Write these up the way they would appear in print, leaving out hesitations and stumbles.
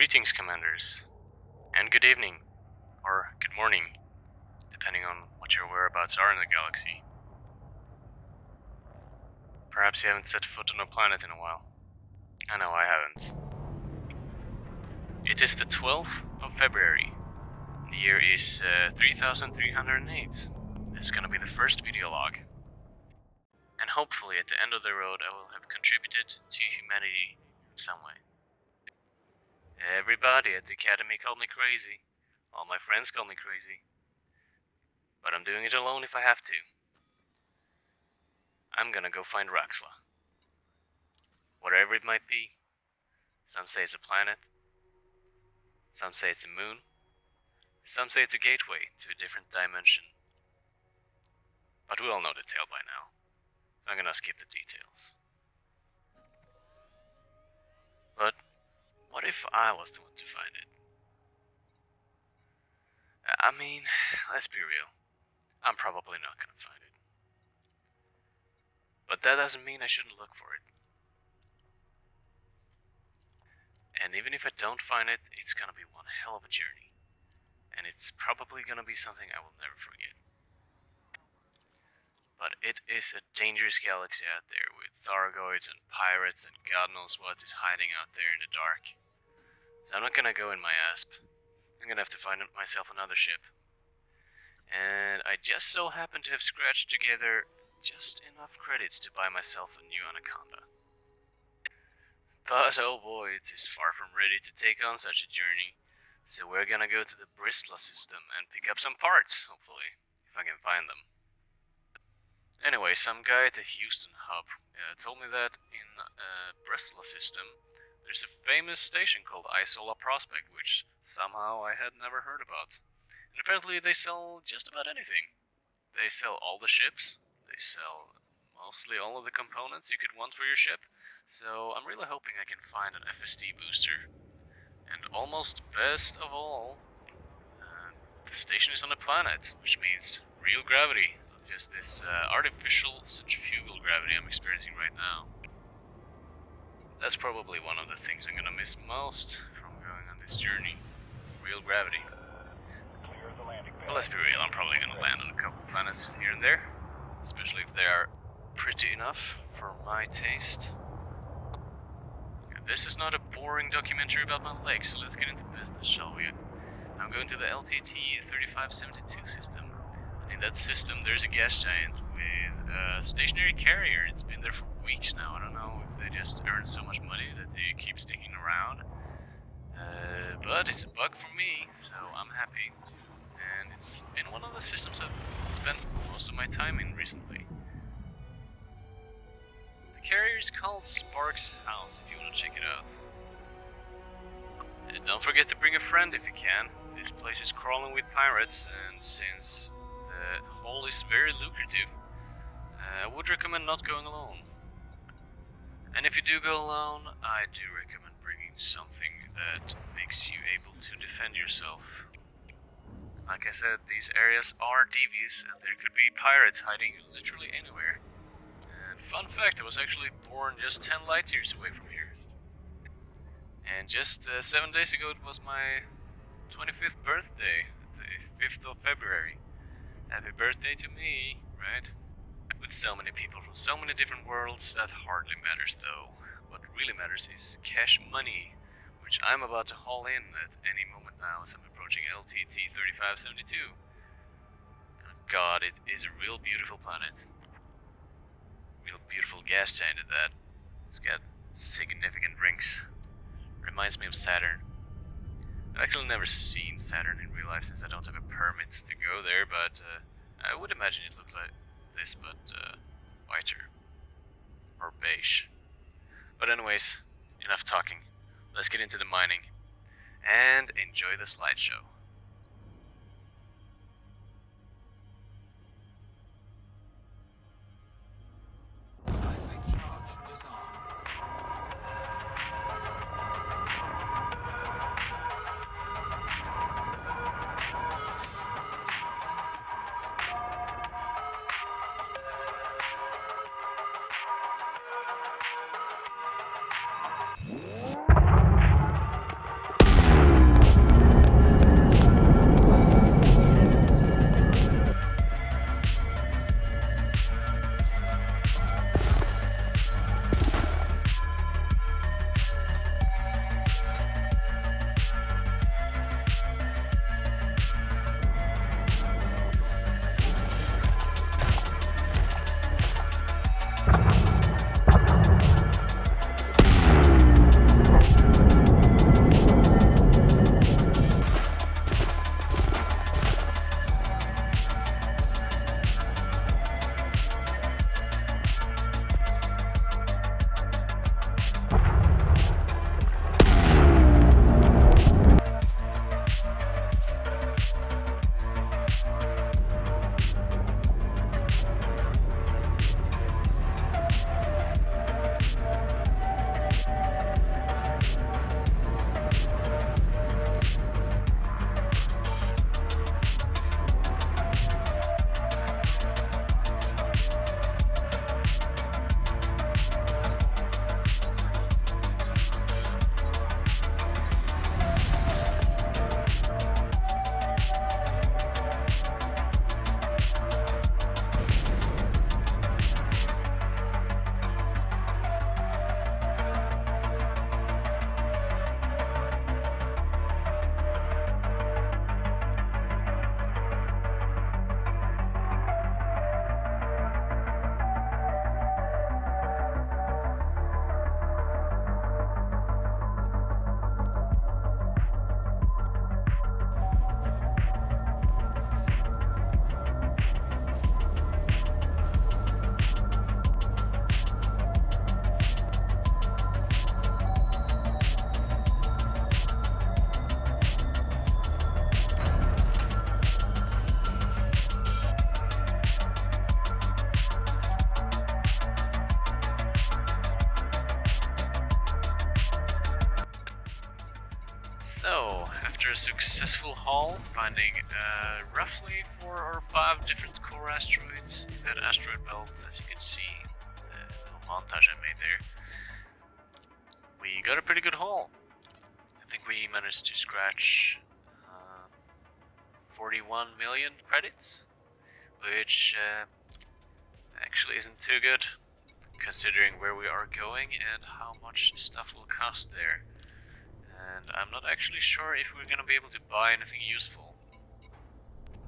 Greetings, Commanders, and good evening, or good morning, depending on what your whereabouts are in the galaxy. Perhaps you haven't set foot on a planet in a while. I know I haven't. It is the 12th of February. The year is 3308. This is gonna be the first video log. And hopefully at the end of the road I will have contributed to humanity in some way. Everybody at the academy called me crazy. All my friends call me crazy. But I'm doing it alone if I have to. I'm gonna go find Raxxla. Whatever it might be. Some say it's a planet. Some say it's a moon. Some say it's a gateway to a different dimension. But we all know the tale by now, so I'm gonna skip the details. But what if I was the one to find it? I mean, let's be real. I'm probably not gonna find it. But that doesn't mean I shouldn't look for it. And even if I don't find it, it's gonna be one hell of a journey. And it's probably gonna be something I will never forget. But it is a dangerous galaxy out there with Thargoids and pirates and God knows what is hiding out there in the dark. So I'm not gonna go in my asp. I'm gonna have to find myself another ship. And I just so happen to have scratched together just enough credits to buy myself a new Anaconda. But oh boy, it is far from ready to take on such a journey. So we're gonna go to the Raxxla system and pick up some parts, hopefully, if I can find them. Anyway, some guy at the Houston hub told me that in Raxxla system there's a famous station called Isola Prospect, which somehow I had never heard about. And apparently they sell just about anything. They sell all the ships, they sell mostly all of the components you could want for your ship, so I'm really hoping I can find an FSD booster. And almost best of all, the station is on a planet, which means real gravity. Just this artificial centrifugal gravity I'm experiencing right now. That's probably one of the things I'm gonna miss most from going on this journey. Real gravity. But let's be real, I'm probably gonna land on a couple planets here and there. Especially if they are pretty enough for my taste. This is not a boring documentary about my legs, so let's get into business, shall we? I'm going to the LTT 3572 system. In that system there's a gas giant with a stationary carrier. It's been there for weeks now. I don't know if they just earned so much money that they keep sticking around. But it's a bug for me, so I'm happy. And it's been one of the systems I've spent most of my time in recently. The carrier is called Sparks House if you want to check it out. Don't forget to bring a friend if you can. This place is crawling with pirates, and since the haul is very lucrative, I would recommend not going alone. And if you do go alone, I do recommend bringing something that makes you able to defend yourself. Like I said, these areas are devious and there could be pirates hiding literally anywhere. And fun fact, I was actually born just 10 light years away from here. And just 7 days ago it was my 25th birthday, the 5th of February. Happy birthday to me, right? With so many people from so many different worlds, that hardly matters though. What really matters is cash money, which I'm about to haul in at any moment now as I'm approaching LTT 3572. God, it is a real beautiful planet. Real beautiful gas giant at that. It's got significant rings. Reminds me of Saturn. I've actually never seen Saturn in real life since I don't have a permit to go there, but I would imagine it looked like this, but whiter. Or beige. But anyways, enough talking. Let's get into the mining. And enjoy the slideshow. Seismic charge disarmed. Detonation in 10 seconds. So, after a successful haul, finding roughly 4 or 5 different core asteroids in that asteroid belt, as you can see, the little montage I made there, we got a pretty good haul. I think we managed to scratch 41 million credits, which actually isn't too good, considering where we are going and how much stuff will cost there. And I'm not actually sure if we're gonna be able to buy anything useful.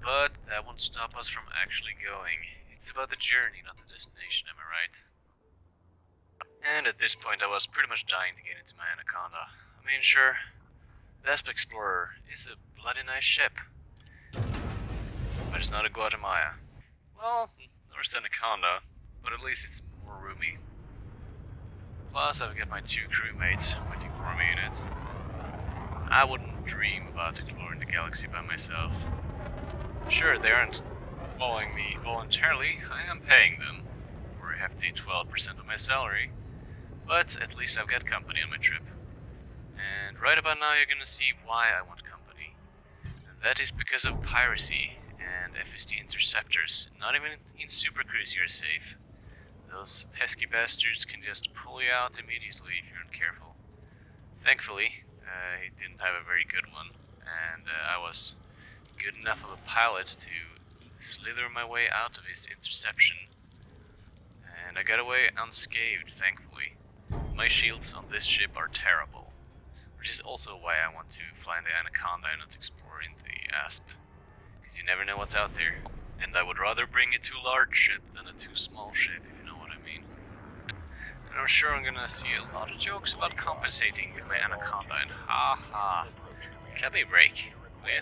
But that won't stop us from actually going. It's about the journey, not the destination, am I right? And at this point I was pretty much dying to get into my Anaconda. I mean, sure, the Asp Explorer is a bloody nice ship, but it's not a Guatemala. Well, nor is the Anaconda, but at least it's more roomy. Plus I've got my 2 crewmates waiting for me in it. I wouldn't dream about exploring the galaxy by myself. Sure, they aren't following me voluntarily, I am paying them for a hefty 12% of my salary, but at least I've got company on my trip. And right about now you're gonna see why I want company. And that is because of piracy and FSD interceptors. Not even in Super Cruise you're safe. Those pesky bastards can just pull you out immediately if you're not careful. Thankfully, he didn't have a very good one, and I was good enough of a pilot to slither my way out of his interception. And I got away unscathed, thankfully. My shields on this ship are terrible, which is also why I want to fly in the Anaconda and not explore in the Asp. Because you never know what's out there, and I would rather bring a too large ship than a too small ship, if you know what I mean. And I'm sure I'm gonna see a lot of jokes about compensating with my Anaconda, and haha, cut me a break, will ya?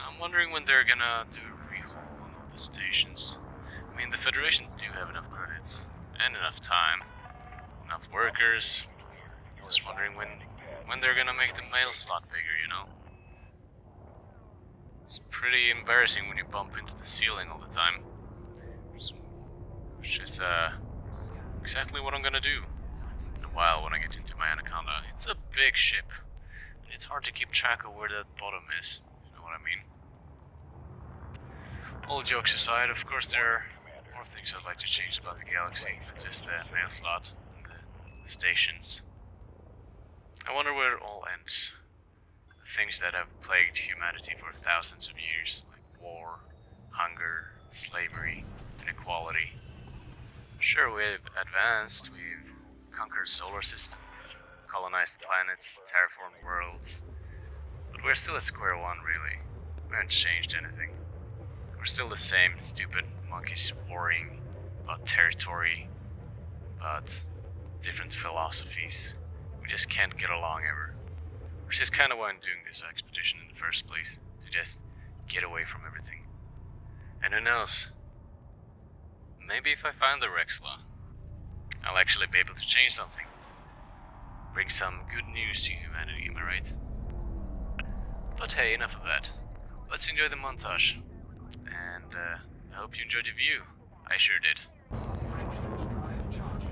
I'm wondering when they're gonna do a rehaul on the stations. I mean, the Federation do have enough credits, and enough time, enough workers. Just wondering when they're gonna make the mail slot bigger, you know? It's pretty embarrassing when you bump into the ceiling all the time. Which is exactly what I'm gonna do in a while when I get into my Anaconda. It's a big ship, and it's hard to keep track of where that bottom is, if you know what I mean. All jokes aside, of course there are more things I'd like to change about the galaxy, not just the mail slot and the stations. I wonder where it all ends. The things that have plagued humanity for thousands of years, like war, hunger, slavery, inequality. Sure, we've advanced, we've conquered solar systems, colonized planets, terraformed worlds, but we're still at square one, really. We haven't changed anything. We're still the same stupid monkeys warring about territory, about different philosophies. We just can't get along ever. Which is kind of why I'm doing this expedition in the first place, to just get away from everything. And who knows? Maybe if I find the Raxxla, I'll actually be able to change something. Bring some good news to humanity, am I right? But hey, enough of that. Let's enjoy the montage. And I hope you enjoyed the view. I sure did. Frameshift drive charging.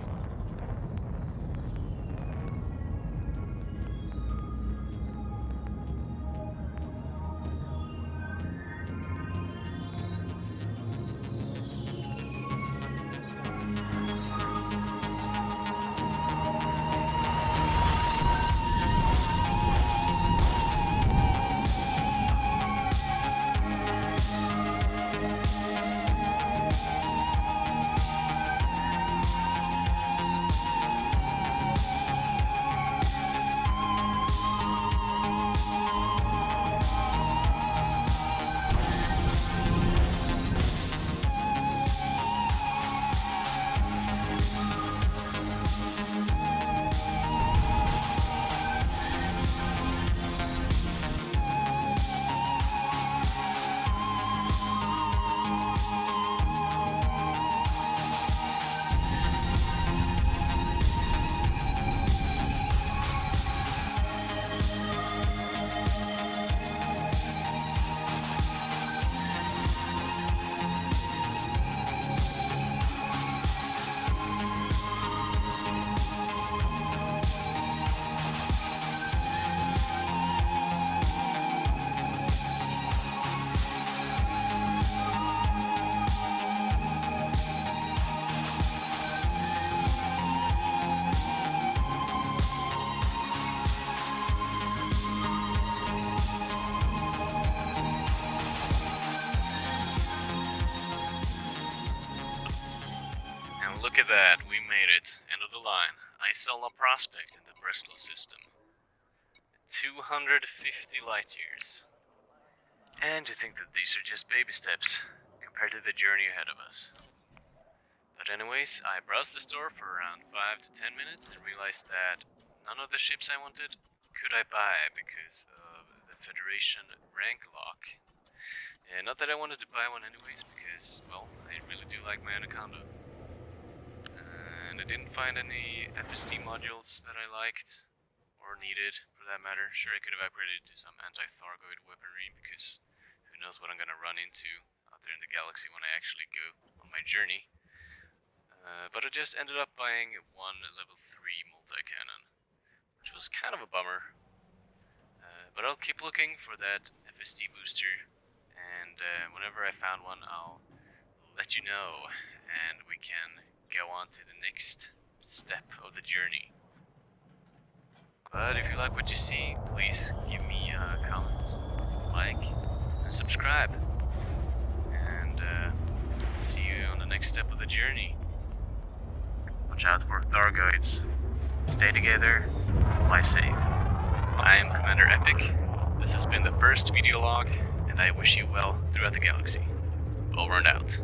And look at that, we made it. End of the line. Isola Prospect in the Raxxla system. 250 light years. And to think that these are just baby steps compared to the journey ahead of us. But anyways, I browsed the store for around 5 to 10 minutes and realized that none of the ships I wanted could I buy because of the Federation rank lock. And not that I wanted to buy one anyways, because, well, I really do like my Anaconda. And I didn't find any FSD modules that I liked, or needed, for that matter. Sure, I could have upgraded to some anti-Thargoid weaponry, because who knows what I'm gonna run into out there in the galaxy when I actually go on my journey. But I just ended up buying one level 3 multi-cannon, which was kind of a bummer. But I'll keep looking for that FSD booster, and whenever I found one, I'll let you know, and we can go on to the next step of the journey. But if you like what you see, please give me a comment, like, and subscribe. And see you on the next step of the journey. Watch out for Thargoids. Stay together, fly safe. I am Commander Epic. This has been the first video log, and I wish you well throughout the galaxy. Over and out.